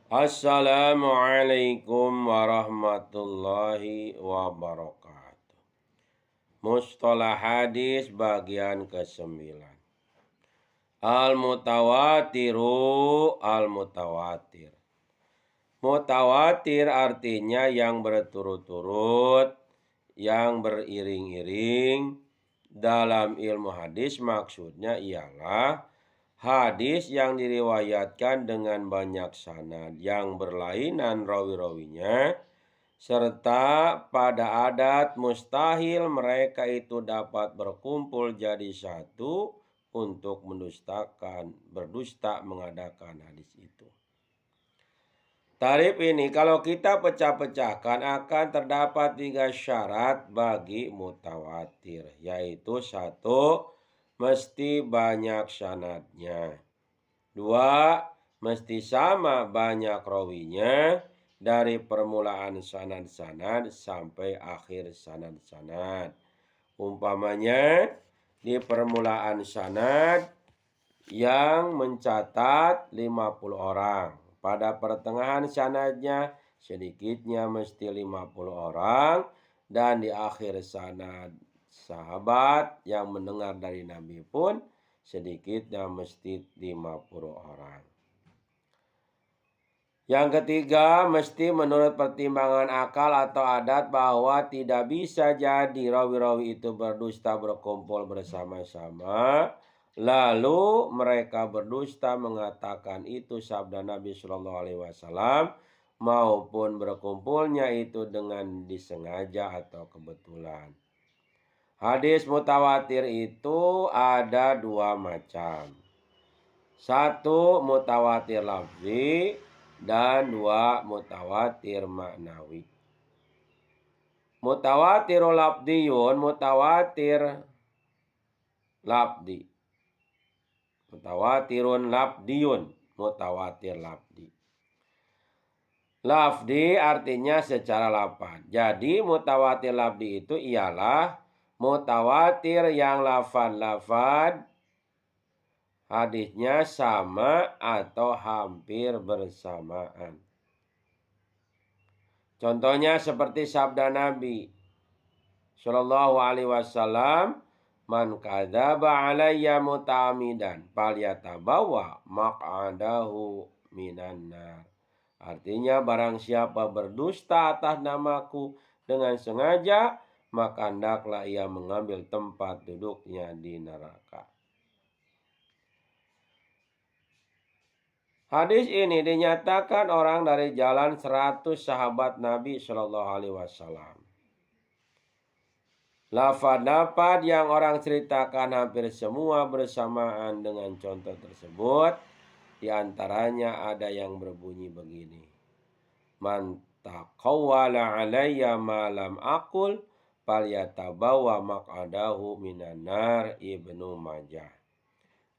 Assalamualaikum warahmatullahi wabarakatuh. Mustalah hadis bagian ke-9. Al-mutawatiru al-mutawatir. Mutawatir artinya yang berturut-turut, yang beriring-iring. Dalam ilmu hadis maksudnya ialah hadis yang diriwayatkan dengan banyak sanad yang berlainan rawi-rawinya, serta pada adat mustahil mereka itu dapat berkumpul jadi satu untuk berdusta mengadakan hadis itu. Tarif ini kalau kita pecah-pecahkan akan terdapat 3 syarat bagi mutawatir, yaitu 1, mesti banyak sanadnya. 2, mesti sama banyak rawinya dari permulaan sanad-sanad sampai akhir sanad-sanad. Umpamanya di permulaan sanad yang mencatat 50 orang. Pada pertengahan sanadnya sedikitnya mesti 50 orang. Dan di akhir sanad sahabat yang mendengar dari Nabi pun sedikitnya mesti 50 orang. Yang ketiga, mesti menurut pertimbangan akal atau adat bahwa tidak bisa jadi rawi-rawi itu berdusta berkumpul bersama-sama, lalu mereka berdusta mengatakan itu sabda Nabi Shallallahu Alaihi Wasallam, maupun berkumpulnya itu dengan disengaja atau kebetulan. Hadis mutawatir itu ada 2 macam. 1, mutawatir lafzi, dan 2, mutawatir maknawi. Mutawatirul lafdiyun, mutawatir lafdi. Mutawatirun lafdiyun, mutawatir lafdi. Lafdi artinya secara lafaz. Jadi mutawatir lafdi itu ialah mutawatir yang lafaz hadisnya sama atau hampir bersamaan. Contohnya seperti sabda Nabi Shallallahu Alaihi Wasallam, man kadzaba alayya muta'amidan falyatabawa maq'adahu minan nar. Artinya barang siapa berdusta atas namaku dengan sengaja, maka hendaklah ia mengambil tempat duduknya di neraka. Hadis ini dinyatakan orang dari jalan 100 sahabat Nabi Shallallahu Alaihi Wasallam. Lafaz-lafaz yang orang ceritakan hampir semua bersamaan dengan contoh tersebut. Di antaranya ada yang berbunyi begini. Man taqawwala alayya ma lam aqul falyatabawa maq'adahu minan nar, Ibnu Majah.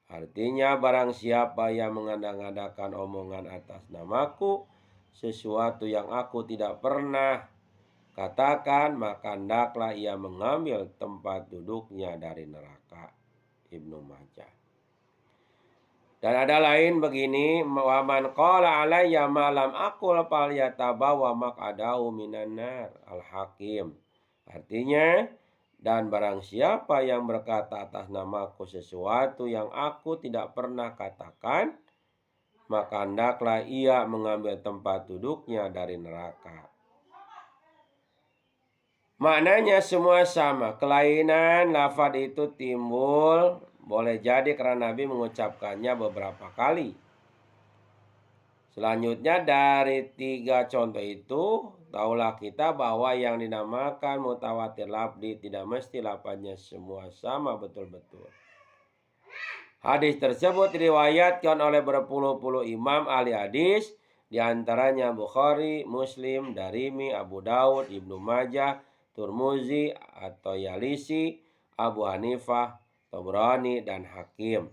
Artinya barang siapa yang mengada-ngadakan omongan atas namaku, sesuatu yang aku tidak pernah katakan, maka hendaklah ia mengambil tempat duduknya dari neraka. Ibnu Majah. Dan ada lain begini, wa man qala alayya ma lam aqul falyatabawa maq'adahu minan nar. Al-Hakim. Artinya, dan barang siapa yang berkata atas namaku sesuatu yang aku tidak pernah katakan, maka hendaklah ia mengambil tempat duduknya dari neraka. Maknanya semua sama. Kelainan lafaz itu timbul boleh jadi karena Nabi mengucapkannya beberapa kali. Selanjutnya dari 3 contoh itu, taulah kita bahwa yang dinamakan mutawatir lafzi tidak mesti lafaznya semua sama betul-betul. Hadis tersebut diriwayatkan oleh berpuluh-puluh imam ahli hadis, diantaranya Bukhari, Muslim, Darimi, Abu Daud, Ibnu Majah, Turmuzi atau Yalisi, Abu Hanifah, Tabrani, dan Hakim.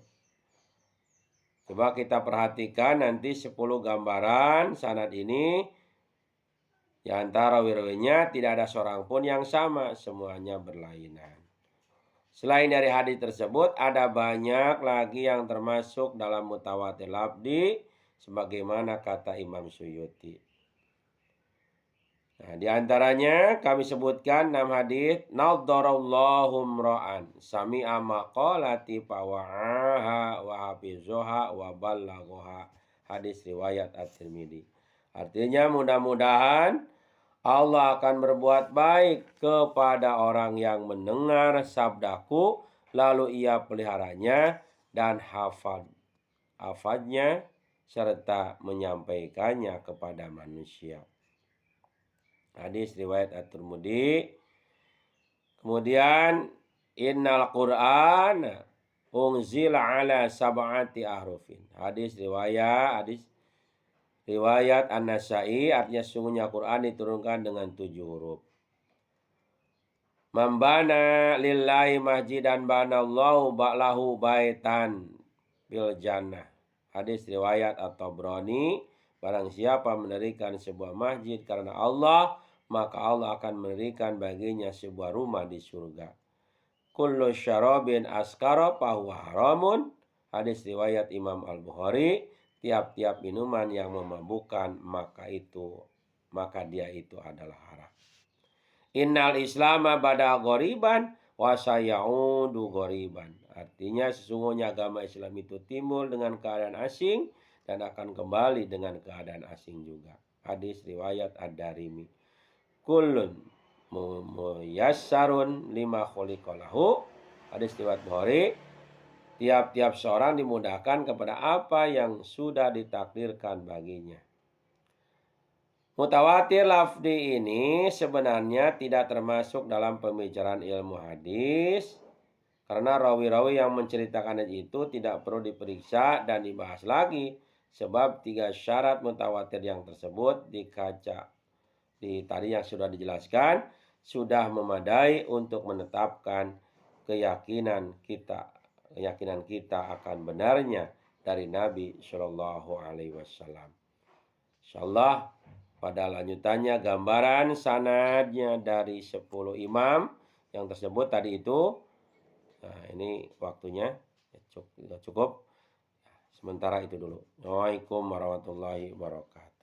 Coba kita perhatikan nanti 10 gambaran sanad ini. Di antara rawi-rawinya tidak ada seorang pun yang sama, semuanya berlainan. Selain dari hadis tersebut, ada banyak lagi yang termasuk dalam mutawatir lafzi, sebagaimana kata Imam Suyuti. Nah, di antaranya kami sebutkan 6 hadis. Nadharallahu imra'an sami'a maqalati fawa'aha wa hafizoha wa ballaghaha. Hadis riwayat At-Tirmidzi. Artinya mudah-mudahan Allah akan berbuat baik kepada orang yang mendengar sabdaku lalu ia peliharanya dan hafadnya serta menyampaikannya kepada manusia. Hadis riwayat At-Tirmidzi. Kemudian innal Qur'an unzila ala sab'ati ahrufin. Hadis riwayat An-Nasa'i, artinya sungguhnya Quran diturunkan dengan 7 huruf. Mambana lillahi masjidan banallahu ba'lahu baitan bil jannah. Hadis riwayat At-Tabrani. Barang siapa mendirikan sebuah masjid karena Allah, maka Allah akan mendirikan baginya sebuah rumah di surga. Kullu syarabin askara fahuwa haramun. Hadis riwayat Imam Al-Bukhari. Tiap-tiap minuman yang memabukkan maka dia itu adalah haram. Innal islama bada ghoriban wa sayaudu ghoriban. Artinya sesungguhnya agama Islam itu timbul dengan keadaan asing dan akan kembali dengan keadaan asing juga. Hadis riwayat Ad-Darimi. Kullun muyassarun lima khuliqalahu. Hadis riwayat Bukhari. Tiap-tiap seorang dimudahkan kepada apa yang sudah ditakdirkan baginya. Mutawatir lafzi ini sebenarnya tidak termasuk dalam pembicaraan ilmu hadis. Karena rawi-rawi yang menceritakan itu tidak perlu diperiksa dan dibahas lagi. Sebab 3 syarat mutawatir yang tersebut tadi yang sudah dijelaskan sudah memadai untuk menetapkan keyakinan kita akan benarnya dari Nabi Shallallahu Alaihi Wasallam. Insyaallah pada lanjutannya gambaran sanadnya dari 10 imam yang tersebut tadi itu. Nah, ini waktunya cukup. Sementara itu dulu. Assalamualaikum warahmatullahi wabarakatuh.